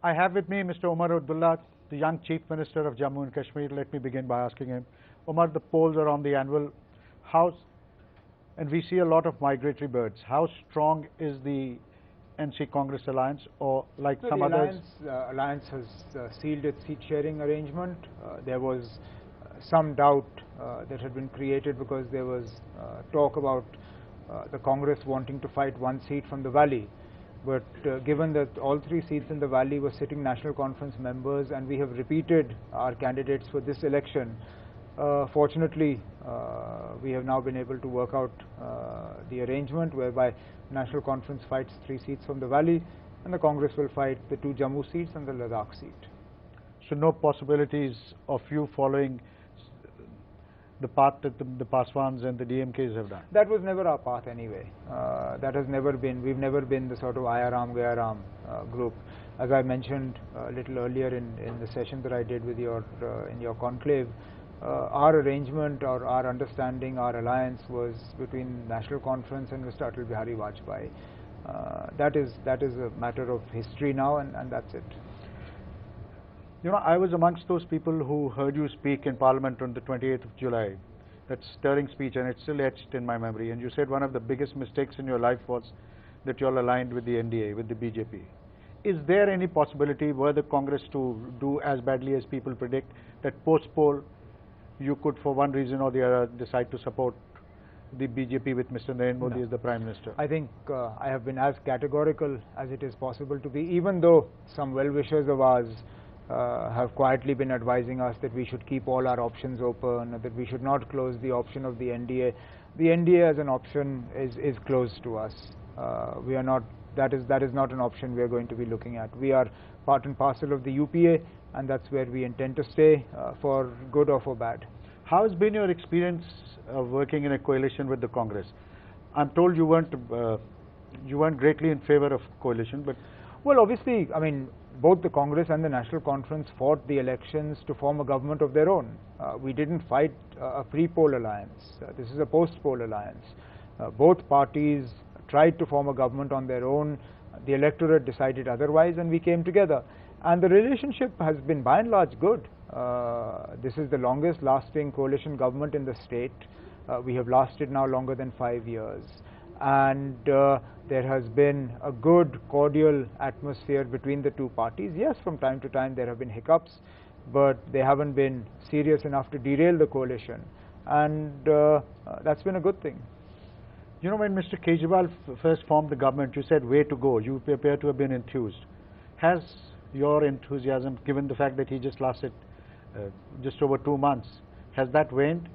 I have with me Mr. Omar Abdullah, the young Chief Minister of Jammu and Kashmir. Let me begin by asking him, Omar, the polls are on the anvil. And we see a lot of migratory birds. How strong is the NC Congress alliance, or like some others? The alliance has sealed its seat sharing arrangement. There was some doubt that had been created because there was talk about the Congress wanting to fight one seat from the valley. But given that all three seats in the valley were sitting National Conference members, and we have repeated our candidates for this election, fortunately we have now been able to work out the arrangement whereby National Conference fights 3 seats from the valley, and the Congress will fight the 2 Jammu seats and the Ladakh seat. So no possibilities of you following the path that the Paswans and the DMKs have done? That was never our path anyway. That has never been, we've never been the sort of Ayaram Gayaram group. As I mentioned a little earlier in the session that I did with your in your conclave, our arrangement or our understanding, our alliance was between National Conference and Mr. Atal Bihari Vajpayee. That is a matter of history now, and that's it. You know, I was amongst those people who heard you speak in Parliament on the 28th of July. That stirring speech, and it's still etched in my memory. And you said one of the biggest mistakes in your life was that you all aligned with the NDA, with the BJP. Is there any possibility, were the Congress to do as badly as people predict, that post-poll you could, for one reason or the other, decide to support the BJP with Mr. Narendra Modi as the Prime Minister? I think I have been as categorical as it is possible to be, even though some well-wishers of ours have quietly been advising us that we should keep all our options open, that we should not close the option of the NDA. The NDA as an option is closed to us. We are not. That is not an option we are going to be looking at. We are part and parcel of the UPA, and that's where we intend to stay, for good or for bad. How has been your experience of working in a coalition with the Congress? I'm told you weren't greatly in favor of coalition, but well, obviously, I mean, both the Congress and the National Conference fought the elections to form a government of their own. We didn't fight a pre-poll alliance. This is a post-poll alliance. Both parties tried to form a government on their own. The electorate decided otherwise, and we came together. And the relationship has been by and large good. This is the longest lasting coalition government in the state. We have lasted now longer than 5 years. And there has been a good, cordial atmosphere between the two parties. Yes, from time to time there have been hiccups, but they haven't been serious enough to derail the coalition. And that's been a good thing. You know, when Mr. Kejriwal first formed the government, you said, way to go. You appear to have been enthused. Has your enthusiasm, given the fact that he just lasted just over 2 months, has that waned?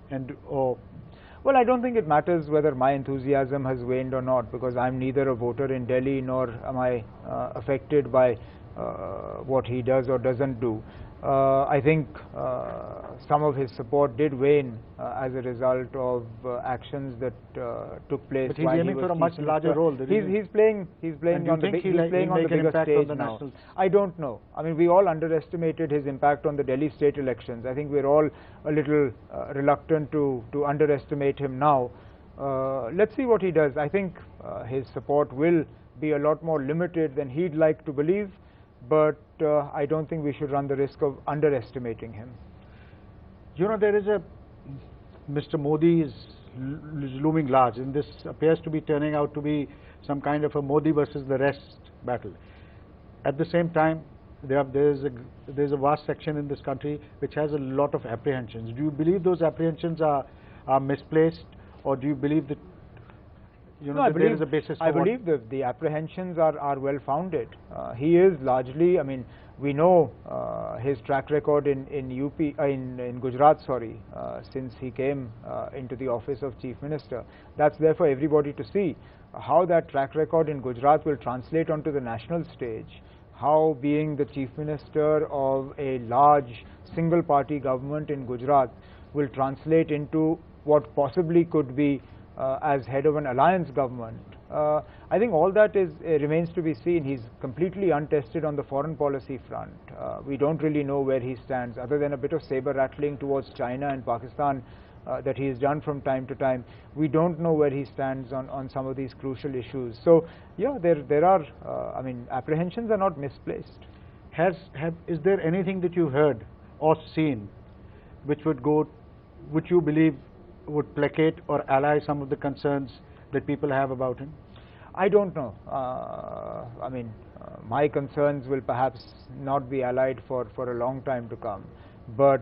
Well, I don't think it matters whether my enthusiasm has waned or not, because I'm neither a voter in Delhi nor am I affected by what he does or doesn't do. I think some of his support did wane as a result of actions that took place. But he's aiming for a much larger role. He's playing on the bigger stage now. I don't know. I mean, we all underestimated his impact on the Delhi state elections. I think we're all a little reluctant to underestimate him now. Let's see what he does. I think his support will be a lot more limited than he'd like to believe, but I don't think we should run the risk of underestimating him. You know, there is Mr. Modi is looming large, and this appears to be turning out to be some kind of a Modi versus the rest battle. At the same time, there's a vast section in this country which has a lot of apprehensions. Do you believe those apprehensions are misplaced, or do you believe that there is a basis for I believe that the apprehensions are well founded. He is largely, I mean, we know his track record in Gujarat, since he came into the office of Chief Minister. That's there for everybody to see. How that track record in Gujarat will translate onto the national stage, how being the Chief Minister of a large single party government in Gujarat will translate into what possibly could be as head of an alliance government. I think all that remains to be seen. He's completely untested on the foreign policy front. We don't really know where he stands, other than a bit of saber rattling towards China and Pakistan that he has done from time to time. We don't know where he stands on some of these crucial issues. So yeah, there are, I mean, apprehensions are not misplaced. Is there anything that you heard or seen which you believe would placate or allay some of the concerns that people have about him? I don't know. My concerns will perhaps not be allayed for a long time to come, but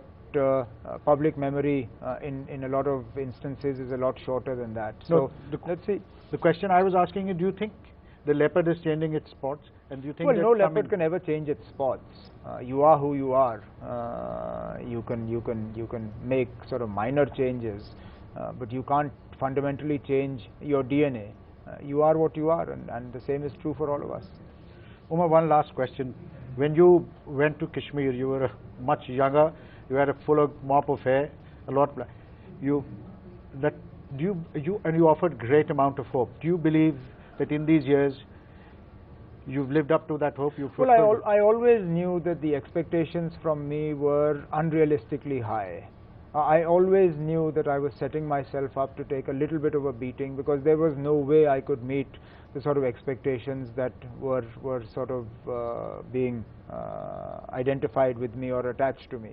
public memory in a lot of instances is a lot shorter than that. So let's see. The question I was asking you, do you think the leopard is changing its spots? And do you think no leopard can ever change its spots. You are who you are. You can make sort of minor changes, but you can't fundamentally change your DNA. You are what you are, and the same is true for all of us. Omar, one last question. When you went to Kashmir, you were much younger. You had a full mop of hair, a lot. You offered great amount of hope. Do you believe that in these years you've lived up to that hope? Well, I always knew that the expectations from me were unrealistically high. I always knew that I was setting myself up to take a little bit of a beating, because there was no way I could meet the sort of expectations that were sort of being identified with me or attached to me.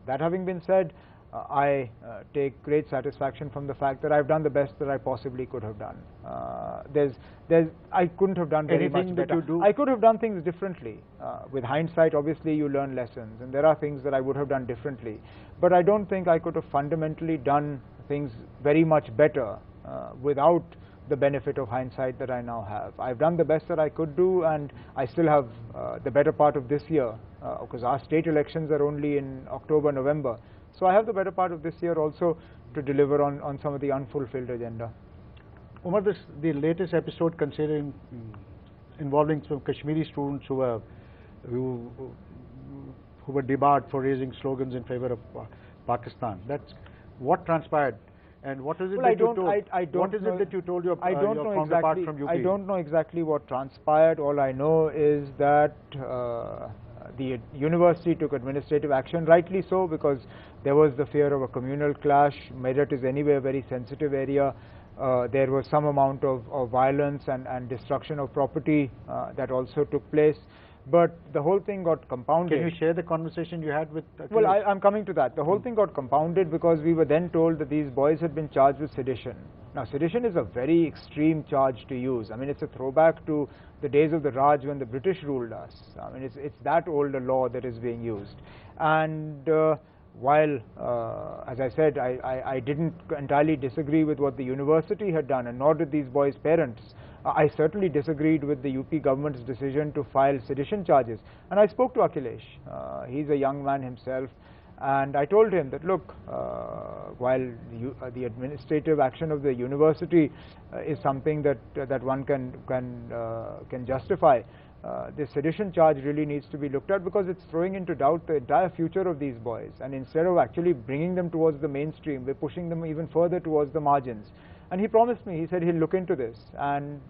That having been said, I take great satisfaction from the fact that I've done the best that I possibly could have done. I couldn't have done very much better. I could have done things differently. With hindsight, obviously, you learn lessons, and there are things that I would have done differently. But I don't think I could have fundamentally done things very much better without the benefit of hindsight that I now have. I've done the best that I could do, and I still have the better part of this year, because our state elections are only in October, November. So I have the better part of this year also to deliver on some of the unfulfilled agenda. Omar, the latest episode involving some Kashmiri students who were debarred for raising slogans in favor of Pakistan. That's what transpired. And what is it that you told your counterpart from UP? I don't know exactly what transpired. All I know is that the university took administrative action, rightly so, because there was the fear of a communal clash. Meerut is anyway a very sensitive area. There was some amount of violence and destruction of property that also took place. But the whole thing got compounded. Can you share the conversation you had with Akhilesh? Well, I'm coming to that. The whole thing got compounded because we were then told that these boys had been charged with sedition. Now, sedition is a very extreme charge to use. I mean, it's a throwback to the days of the Raj when the British ruled us. I mean, it's that old a law that is being used. And while, as I said, I didn't entirely disagree with what the university had done, and nor did these boys' parents, I certainly disagreed with the UP government's decision to file sedition charges. And I spoke to Akhilesh. He's a young man himself. And I told him that, look, while the administrative action of the university is something that one can justify, this sedition charge really needs to be looked at, because it's throwing into doubt the entire future of these boys. And instead of actually bringing them towards the mainstream, we're pushing them even further towards the margins. And he promised me, he said he'll look into this. And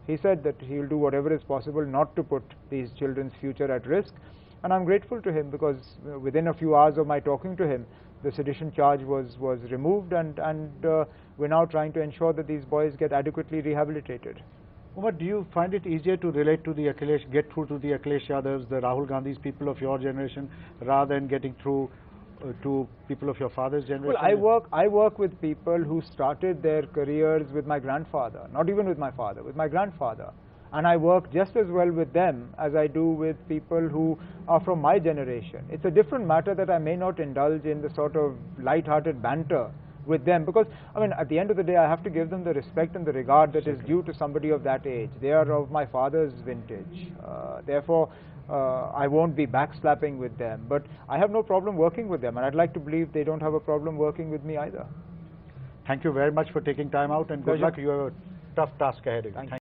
he said that he'll do whatever is possible not to put these children's future at risk. And I'm grateful to him, because within a few hours of my talking to him, the sedition charge was removed, and we're now trying to ensure that these boys get adequately rehabilitated. Omar, do you find it easier to relate to the Akhilesh, get through to the Akhilesh Yadavs, the Rahul Gandhis, people of your generation, rather than getting through to people of your father's generation? Well, I work with people who started their careers with my grandfather, not even with my father, with my grandfather. And I work just as well with them as I do with people who are from my generation. It's a different matter that I may not indulge in the sort of light-hearted banter with them, because, I mean, at the end of the day, I have to give them the respect and the regard that is due to somebody of that age. They are of my father's vintage. Therefore, I won't be backslapping with them. But I have no problem working with them, and I'd like to believe they don't have a problem working with me either. Thank you very much for taking time out, and good luck. You have a tough task ahead of you. Thank you.